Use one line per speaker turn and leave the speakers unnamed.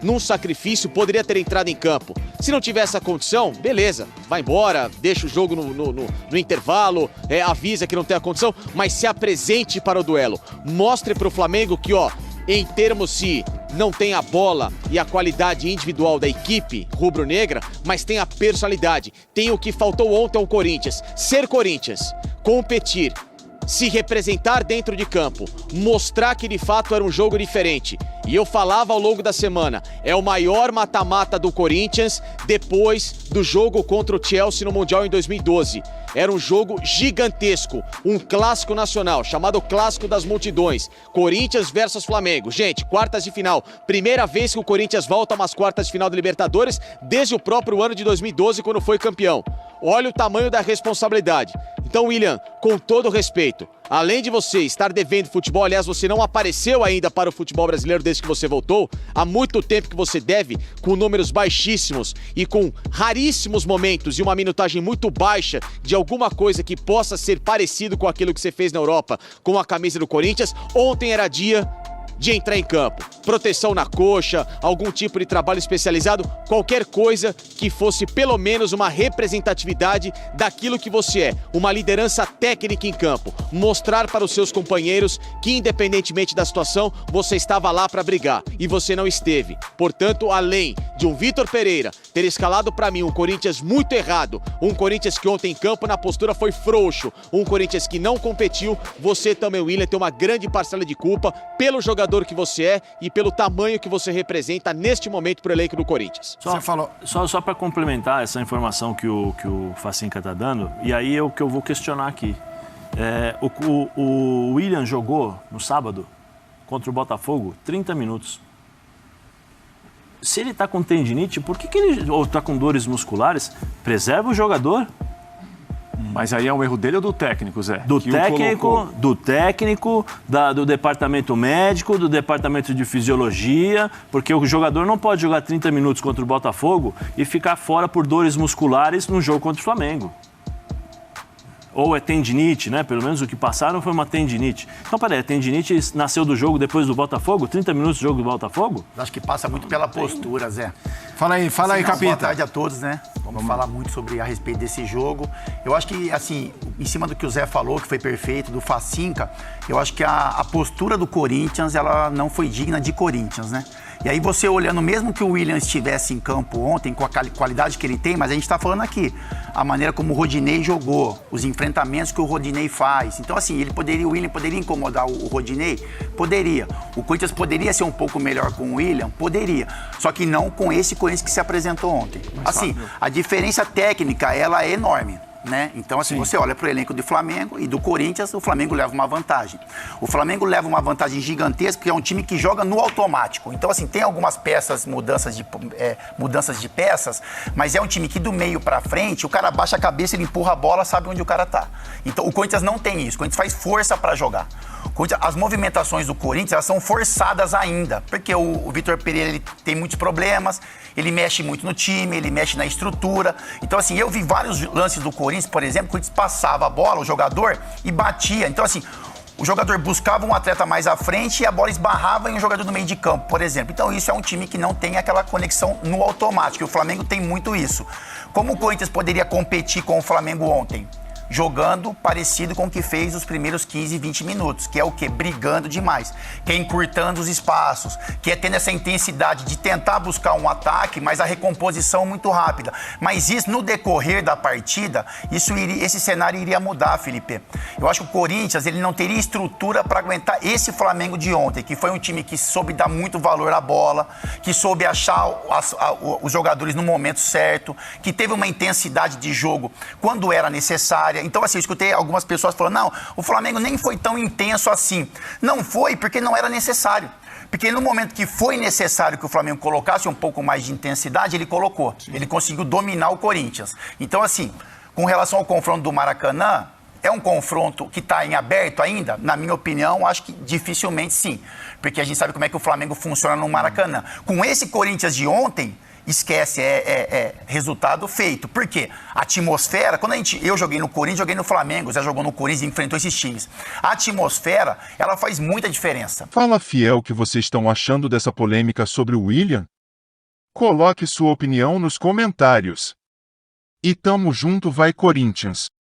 num sacrifício, poderia ter entrado em campo. Se não tiver essa condição, beleza, vai embora, deixa o jogo no intervalo, avisa que não tem a condição, mas se apresente para o duelo. Mostre para o Flamengo que, ó, em termos se não tem a bola e a qualidade individual da equipe rubro-negra, mas tem a personalidade, tem o que faltou ontem ao Corinthians. Ser Corinthians, competir, se representar dentro de campo, mostrar que de fato era um jogo diferente. E eu falava ao longo da semana, é o maior mata-mata do Corinthians depois do jogo contra o Chelsea no Mundial em 2012. Era um jogo gigantesco, um clássico nacional, chamado Clássico das Multidões. Corinthians versus Flamengo. Gente, quartas de final. Primeira vez que o Corinthians volta a umas quartas de final da Libertadores desde o próprio ano de 2012, quando foi campeão. Olha o tamanho da responsabilidade. Então, William, com todo respeito, além de você estar devendo futebol, aliás, você não apareceu ainda para o futebol brasileiro desde que você voltou, há muito tempo que você deve, com números baixíssimos e com raríssimos momentos e uma minutagem muito baixa de alguma coisa que possa ser parecido com aquilo que você fez na Europa com a camisa do Corinthians. Ontem era dia de entrar em campo. Proteção na coxa, algum tipo de trabalho especializado, qualquer coisa que fosse pelo menos uma representatividade daquilo que você é, uma liderança técnica em campo. Mostrar para os seus companheiros que, independentemente da situação, você estava lá para brigar e você não esteve. Portanto, além de um Vitor Pereira ter escalado para mim um Corinthians muito errado, um Corinthians que ontem em campo na postura foi frouxo, um Corinthians que não competiu, você também, William, tem uma grande parcela de culpa pelo jogador que você é e pelo tamanho que você representa neste momento para o elenco do Corinthians.
Só para complementar essa informação que o Facinca está dando, e aí é o que eu vou questionar aqui. O William jogou no sábado contra o Botafogo 30 minutos. Se ele está com tendinite, por que ele ou está com dores musculares? Preserva o jogador.
Mas aí é um erro dele ou do técnico, Zé?
Do técnico, do departamento médico, do departamento de fisiologia, porque o jogador não pode jogar 30 minutos contra o Botafogo e ficar fora por dores musculares no jogo contra o Flamengo. Ou é tendinite, né? Pelo menos o que passaram foi uma tendinite. Então, peraí, a tendinite nasceu do jogo depois do Botafogo? 30 minutos do jogo do Botafogo?
Acho que passa muito pela postura, Zé.
Fala aí, Capita.
Boa tarde a todos, né? Vamos falar muito a respeito desse jogo. Eu acho que, assim, em cima do que o Zé falou, que foi perfeito, do Facinca, eu acho que a postura do Corinthians, ela não foi digna de Corinthians, né? E aí você olhando, mesmo que o William estivesse em campo ontem, com a qualidade que ele tem, mas a gente está falando aqui, a maneira como o Rodinei jogou, os enfrentamentos que o Rodinei faz. Então, assim, o William poderia incomodar o Rodinei? Poderia. O Corinthians poderia ser um pouco melhor com o William? Poderia. Só que não com esse Corinthians que se apresentou ontem. Assim, a diferença técnica, ela é enorme. Né? Então, assim, você olha para o elenco do Flamengo e do Corinthians, o Flamengo leva uma vantagem. O Flamengo leva uma vantagem gigantesca, porque é um time que joga no automático. Então, assim, tem algumas peças, mudanças de peças, mas é um time que do meio para frente, o cara baixa a cabeça, ele empurra a bola, sabe onde o cara tá. Então, o Corinthians não tem isso. O Corinthians faz força para jogar. As movimentações do Corinthians, elas são forçadas ainda, porque o Vitor Pereira, ele tem muitos problemas, ele mexe muito no time, ele mexe na estrutura. Então, assim, eu vi vários lances do Corinthians, por exemplo, o Corinthians passava a bola, o jogador, e batia. Então, assim, o jogador buscava um atleta mais à frente e a bola esbarrava em um jogador do meio de campo, por exemplo. Então, isso é um time que não tem aquela conexão no automático, e o Flamengo tem muito isso. Como o Corinthians poderia competir com o Flamengo ontem? Jogando parecido com o que fez os primeiros 15, 20 minutos, que é o quê? Brigando demais, que é encurtando os espaços, que é tendo essa intensidade de tentar buscar um ataque, mas a recomposição muito rápida. Mas isso, no decorrer da partida, esse cenário iria mudar, Felipe. Eu acho que o Corinthians, ele não teria estrutura para aguentar esse Flamengo de ontem, que foi um time que soube dar muito valor à bola, que soube achar os jogadores no momento certo, que teve uma intensidade de jogo quando era necessária. Então, assim, eu escutei algumas pessoas falando, não, o Flamengo nem foi tão intenso assim. Não foi porque não era necessário. Porque no momento que foi necessário que o Flamengo colocasse um pouco mais de intensidade, ele colocou. Ele conseguiu dominar o Corinthians. Então, assim, com relação ao confronto do Maracanã, é um confronto que está em aberto ainda? Na minha opinião, acho que dificilmente sim. Porque a gente sabe como é que o Flamengo funciona no Maracanã. Com esse Corinthians de ontem, esquece, resultado feito. Por quê? A atmosfera, eu joguei no Corinthians, joguei no Flamengo, já jogou no Corinthians e enfrentou esses times. A atmosfera, ela faz muita diferença.
Fala, Fiel, o que vocês estão achando dessa polêmica sobre o William? Coloque sua opinião nos comentários. E tamo junto, vai Corinthians!